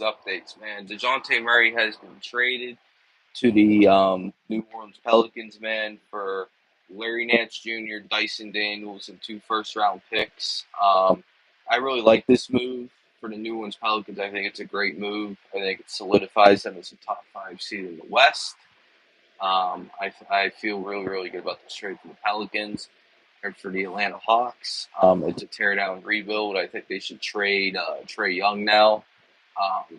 updates, man. Dejounte Murray has been traded to the New Orleans Pelicans, man, for Larry Nance Jr., Dyson Daniels, and two first-round picks. I really like this move for the New Orleans Pelicans. I think it's a great move. I think it solidifies them as a top five seed in the West. I feel really, really good about this trade for the Pelicans and for the Atlanta Hawks. It's a tear down rebuild. I think they should trade Trey Young now.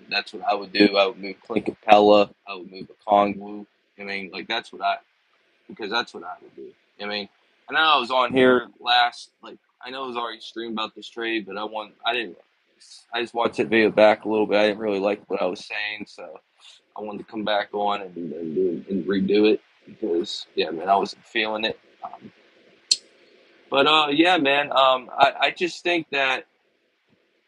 That's what I would do. I would move Clint Capella. I would move Okongwu. I mean, like because that's what I would do. I mean, I know I was on here last, I know I was already streaming about this trade, but I didn't, I just watched that video back a little bit. I didn't really like what I was saying, so I wanted to come back on and redo it because, yeah, man, I wasn't feeling it. But yeah, man, I just think that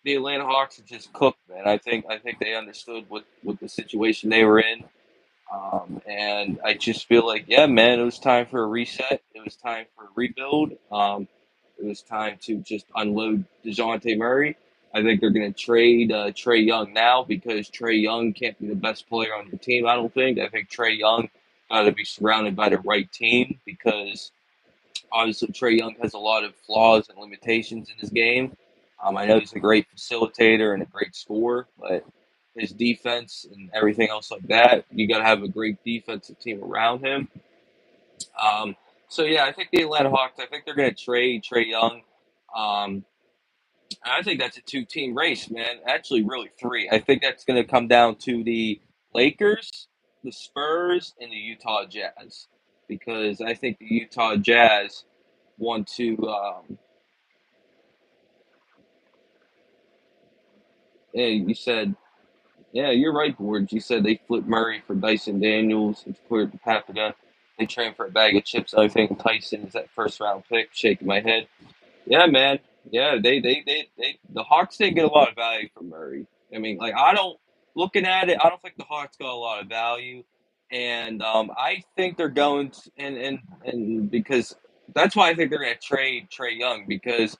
the Atlanta Hawks are just cooked, man. I think they understood what the situation they were in. And I just feel like, yeah, man, it was time for a reset. It was time for a rebuild. It was time to just unload DeJounte Murray. I think they're going to trade Trey Young now because Trey Young can't be the best player on your team, I don't think. I think Trey Young got to be surrounded by the right team because obviously Trey Young has a lot of flaws and limitations in his game. I know he's a great facilitator and a great scorer, but his defense and everything else like that, you got to have a great defensive team around him. Um, so yeah, I think the Atlanta Hawks. I think they're going to trade Trey Young. Um, I think that's a two-team race, man. Actually, really three. I think that's going to come down to the Lakers, the Spurs, and the Utah Jazz because I think the Utah Jazz want to. Yeah, you said. Yeah, you're right, Boards. You said they flipped Murray for Dyson Daniels. It's clear the Papadon. They trained for a bag of chips. I think Tyson is that first round pick. Shaking my head. Yeah, man. Yeah, the Hawks didn't get a lot of value from Murray. I mean, I don't looking at it, I don't think the Hawks got a lot of value, and I think they're going to, and because that's why I think they're going to trade Trey Young because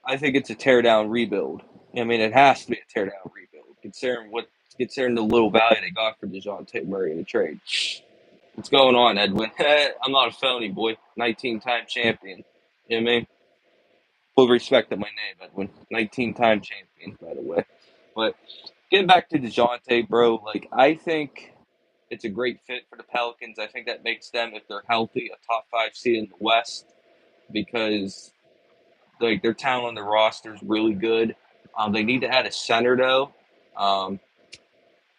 I think it's a tear down rebuild. I mean, it has to be a tear down rebuild considering the little value they got for Dejounte Murray in the trade. What's going on, Edwin? I'm not a phony, boy. 19-time champion. You know what I mean? Full respect to my name, Edwin. 19-time champion, by the way. But getting back to DeJounte, bro, I think it's a great fit for the Pelicans. I think that makes them, if they're healthy, a top five seed in the West because their talent on the roster is really good. They need to add a center though,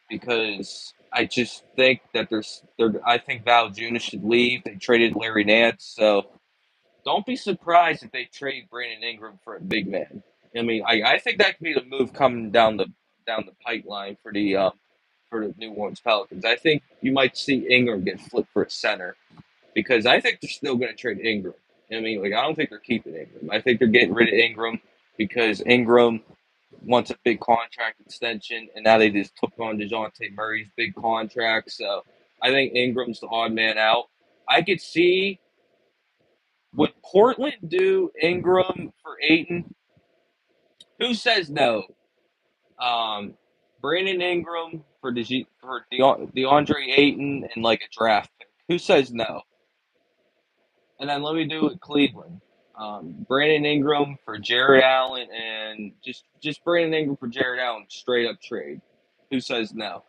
because I just think that I think Val Junis should leave. They traded Larry Nance, so don't be surprised if they trade Brandon Ingram for a big man. I mean, I think that could be the move coming down the pipeline for the New Orleans Pelicans. I think you might see Ingram get flipped for a center because I think they're still going to trade Ingram. I mean, I don't think they're keeping Ingram. I think they're getting rid of Ingram because Ingram wants a big contract extension, and now they just took on Dejounte Murray's big contract. So I think Ingram's the odd man out. I could see would Portland do Ingram for Aiton? Who says no? Um, Brandon Ingram for DeAndre Ayton and like a draft pick. Who says no? And then let me do it Cleveland. Brandon Ingram for Jared Allen and just Brandon Ingram for Jared Allen straight up trade. Who says no?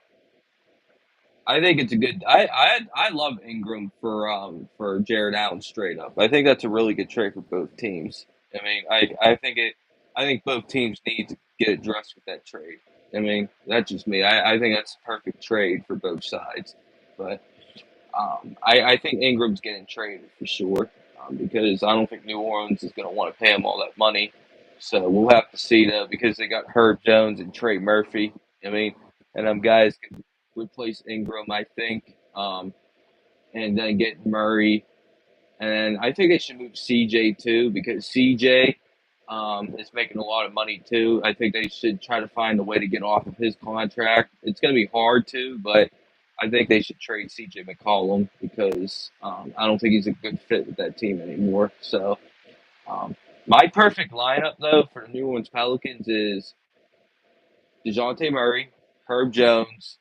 I think it's a good. I love Ingram for Jared Allen straight up. I think that's a really good trade for both teams. I mean, I think it. I think both teams need to get addressed with that trade. I mean, that's just me. I think that's a perfect trade for both sides. But I think Ingram's getting traded for sure because I don't think New Orleans is going to want to pay him all that money. So we'll have to see though because they got Herb Jones and Trey Murphy. I mean, and guys can replace Ingram, I think, and then get Murray. And I think they should move CJ too because CJ is making a lot of money too. I think they should try to find a way to get off of his contract. It's going to be hard too, but I think they should trade CJ McCollum because I don't think he's a good fit with that team anymore. So my perfect lineup though for the New Orleans Pelicans is DeJounte Murray, Herb Jones,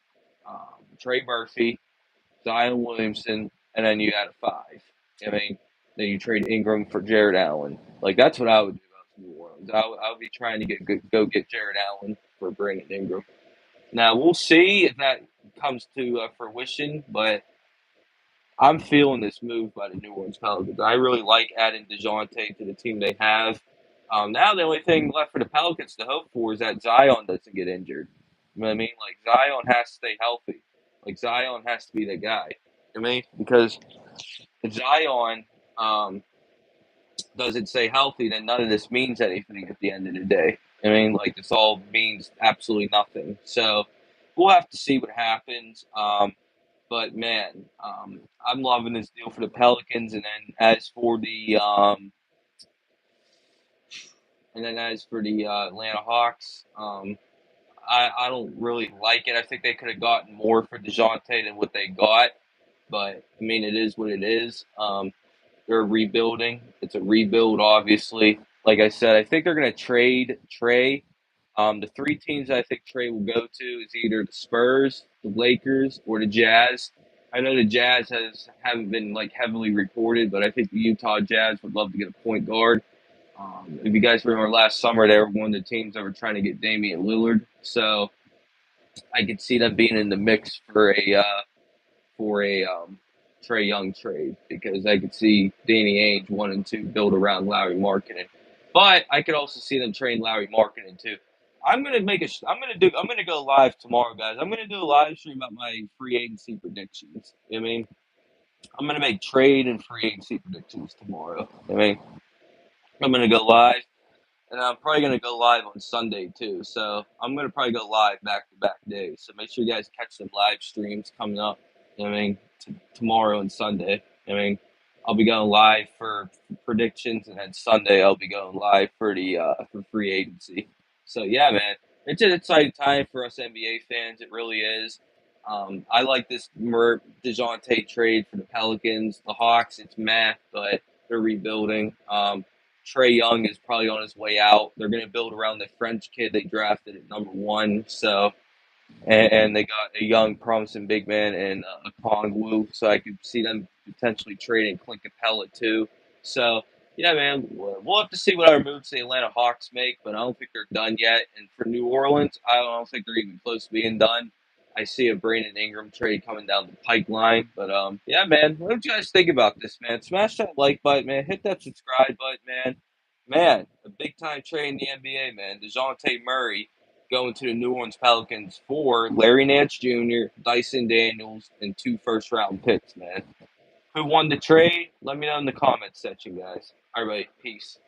Trey Murphy, Zion Williamson, and then you add a five. I mean, then you trade Ingram for Jared Allen. Like that's what I would do about New Orleans. I would be trying to go get Jared Allen for Brandon Ingram. Now we'll see if that comes to fruition, but I'm feeling this move by the New Orleans Pelicans. I really like adding Dejounte to the team they have. Now the only thing left for the Pelicans to hope for is that Zion doesn't get injured. You know what I mean? Like Zion has to stay healthy. Like Zion has to be the guy. You know what I mean? Because if Zion doesn't stay healthy, then none of this means anything at the end of the day. I mean, like this all means absolutely nothing. So we'll have to see what happens. But man, I'm loving this deal for the Pelicans. And then as for the Atlanta Hawks, I don't really like it. I think they could have gotten more for Dejounte than what they got. But I mean, it is what it is. They're rebuilding. It's a rebuild, obviously. Like I said, I think they're going to trade Trey. The three teams I think Trey will go to is either the Spurs, the Lakers, or the Jazz. I know the Jazz haven't been like heavily reported, but I think the Utah Jazz would love to get a point guard. If you guys remember last summer, they were one of the teams that were trying to get Damian Lillard, so I could see them being in the mix for a Trey Young trade because I could see Danny Ainge wanting to build around Larry Markkinen, but I could also see them trading Larry Markkinen too. I'm gonna go live tomorrow, guys. I'm gonna do a live stream about my free agency predictions. You know what I mean, I'm gonna make trade and free agency predictions tomorrow. You know what I mean, I'm gonna go live. And I'm probably going to go live on Sunday too. So I'm going to probably go live back to back days. So make sure you guys catch some live streams coming up. You know what I mean? Tomorrow and Sunday. I mean, I'll be going live for predictions, and then Sunday I'll be going live for the for free agency. So yeah, man, it's an exciting time for us NBA fans. It really is. I like this Dejounte trade for the Pelicans. The Hawks, it's meh, but they're rebuilding. Trey Young is probably on his way out. They're going to build around the French kid they drafted at number one. So, and they got a young, promising big man in Kongwu. So I could see them potentially trading Clint Capella too. So, yeah, man, we'll have to see what our moves the Atlanta Hawks make, but I don't think they're done yet. And for New Orleans, I don't think they're even close to being done. I see a Brandon Ingram trade coming down the pipeline. But yeah, man, what do you guys think about this, man? Smash that like button, man. Hit that subscribe button, man. Man, a big time trade in the NBA, man. Dejounte Murray going to the New Orleans Pelicans for Larry Nance Jr., Dyson Daniels, and 2 first-round picks, man. Who won the trade? Let me know in the comments section, guys. All right, peace.